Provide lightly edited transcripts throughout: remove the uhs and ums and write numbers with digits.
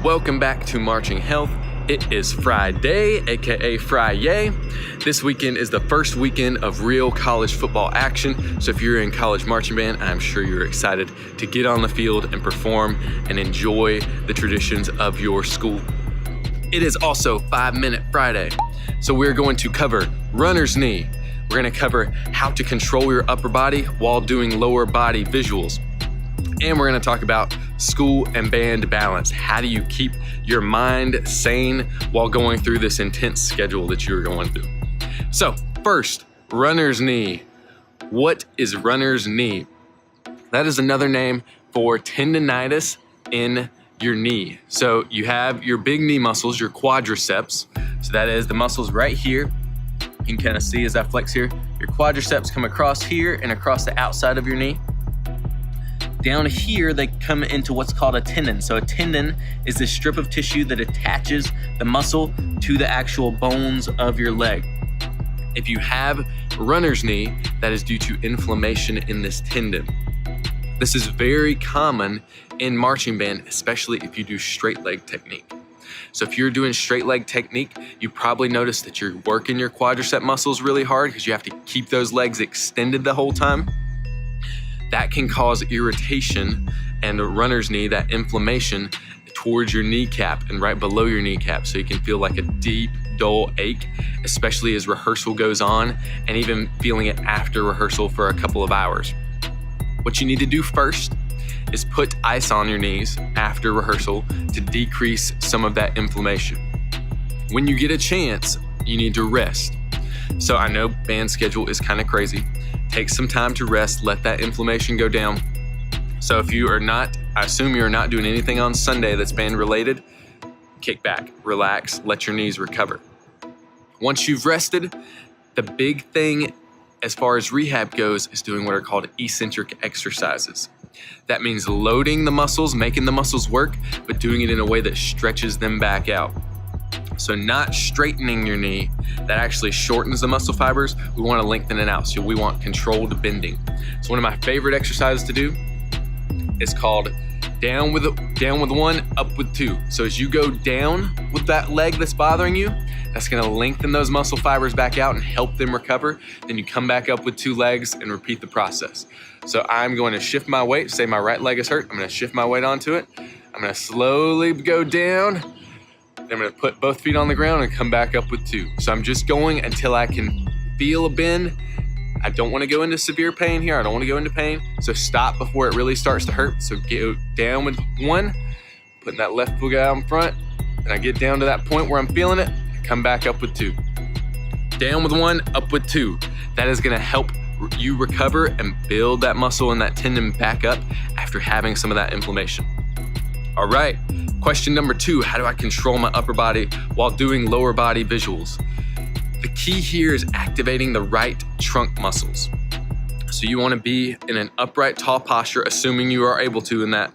Welcome back to Marching Health. It is Friday, aka Fri-yay. This weekend is the first weekend of real college football action. So if you're in college marching band, I'm sure you're excited to get on the field and perform and enjoy the traditions of your school. It is also 5 Minute Friday. So we're going to cover runner's knee. We're going to cover how to control your upper body while doing lower body visuals. And we're going to talk about school and band balance. How do you keep your mind sane while going through this intense schedule that you're going through? So first, runner's knee. What is runner's knee? That is another name for tendonitis in your knee. So you have your big knee muscles, your quadriceps. So that is the muscles right here. You can kind of see as I flex here, your quadriceps come across here and across the outside of your knee. Down here, they come into what's called a tendon. So a tendon is this strip of tissue that attaches the muscle to the actual bones of your leg. If you have runner's knee, that is due to inflammation in this tendon. This is very common in marching band, especially if you do straight leg technique. So if you're doing straight leg technique, you probably notice that you're working your quadricep muscles really hard because you have to keep those legs extended the whole time. That can cause irritation and a runner's knee, that inflammation towards your kneecap and right below your kneecap. So you can feel like a deep, dull ache, especially as rehearsal goes on and even feeling it after rehearsal for a couple of hours. What you need to do first is put ice on your knees after rehearsal to decrease some of that inflammation. When you get a chance, you need to rest. So I know band schedule is kind of crazy. Take some time to rest, let that inflammation go down. So if you are not, I assume you're not doing anything on Sunday that's band related, kick back, relax, let your knees recover. Once you've rested, the big thing as far as rehab goes is doing what are called eccentric exercises. That means loading the muscles, making the muscles work, but doing it in a way that stretches them back out. So not straightening your knee, that actually shortens the muscle fibers. We want to lengthen it out. So we want controlled bending. So one of my favorite exercises to do is called down with one, up with two. So as you go down with that leg that's bothering you, that's going to lengthen those muscle fibers back out and help them recover. Then you come back up with two legs and repeat the process. So I'm going to shift my weight. Say my right leg is hurt. I'm going to shift my weight onto it. I'm going to slowly go down. I'm going to put both feet on the ground and come back up with two. So I'm just going until I can feel a bend. I don't want to go into severe pain here. I don't want to go into pain. So stop before it really starts to hurt. So go down with one, putting that left foot out in front, and I get down to that point where I'm feeling it, and come back up with two. Down with one, up with two. That is going to help you recover and build that muscle and that tendon back up after having some of that inflammation. All right. Question number 2, how do I control my upper body while doing lower body visuals? The key here is activating the right trunk muscles. So you want to be in an upright, tall posture, assuming you are able to in that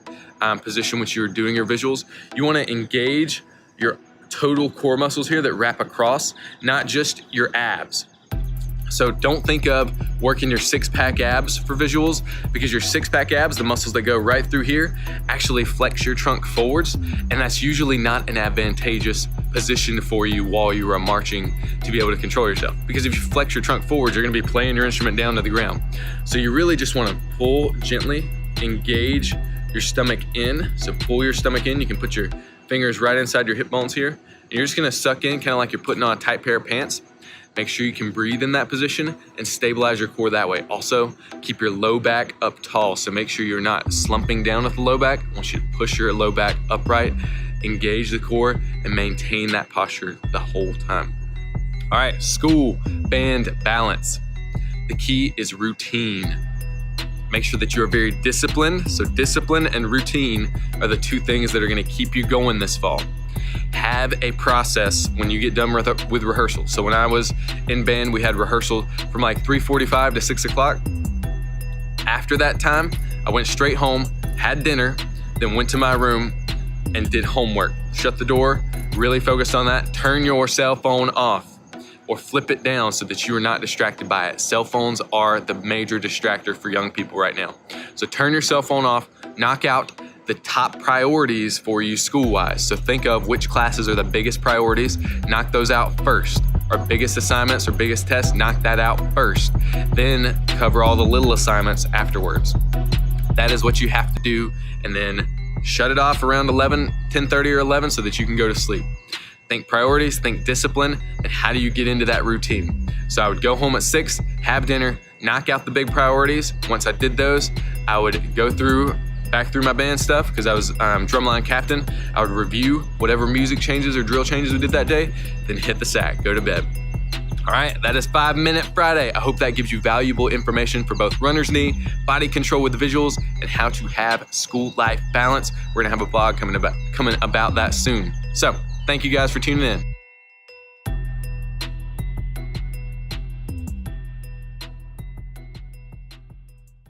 position which you're doing your visuals. You want to engage your total core muscles here that wrap across, not just your abs. So don't think of working your six-pack abs for visuals, because your six-pack abs, the muscles that go right through here, actually flex your trunk forwards, and that's usually not an advantageous position for you while you are marching to be able to control yourself. Because if you flex your trunk forwards, you're going to be playing your instrument down to the ground. So you really just want to pull gently, engage your stomach in. So pull your stomach in. You can put your fingers right inside your hip bones here. And you're just going to suck in, kind of like you're putting on a tight pair of pants. Make sure you can breathe in that position and stabilize your core that way. Also, keep your low back up tall. So make sure you're not slumping down with the low back. I want you to push your low back upright, engage the core, and maintain that posture the whole time. All right, school, band, balance. The key is routine. Make sure that you are very disciplined. So discipline and routine are the two things that are going to keep you going this fall. Have a process when you get done with rehearsal. So when I was in band, we had rehearsal from like 3:45 to 6 o'clock. After that time, I went straight home, had dinner, then went to my room and did homework. Shut the door, really focused on that. Turn your cell phone off or flip it down so that you are not distracted by it. Cell phones are the major distractor for young people right now. So turn your cell phone off, knock out the top priorities for you school-wise. So think of which classes are the biggest priorities, knock those out first. Our biggest assignments or biggest tests, knock that out first. Then cover all the little assignments afterwards. That is what you have to do, and then shut it off around 10:30 or 11 so that you can go to sleep. Think priorities, think discipline, and how do you get into that routine? So I would go home at 6, have dinner, knock out the big priorities. Once I did those, I would go back through my band stuff because I was drumline captain. I would review whatever music changes or drill changes we did that day, then hit the sack, go to bed. All right, that is 5 Minute Friday. I hope that gives you valuable information for both runner's knee, body control with visuals, and how to have school life balance. We're gonna have a vlog coming about that soon. So thank you guys for tuning in.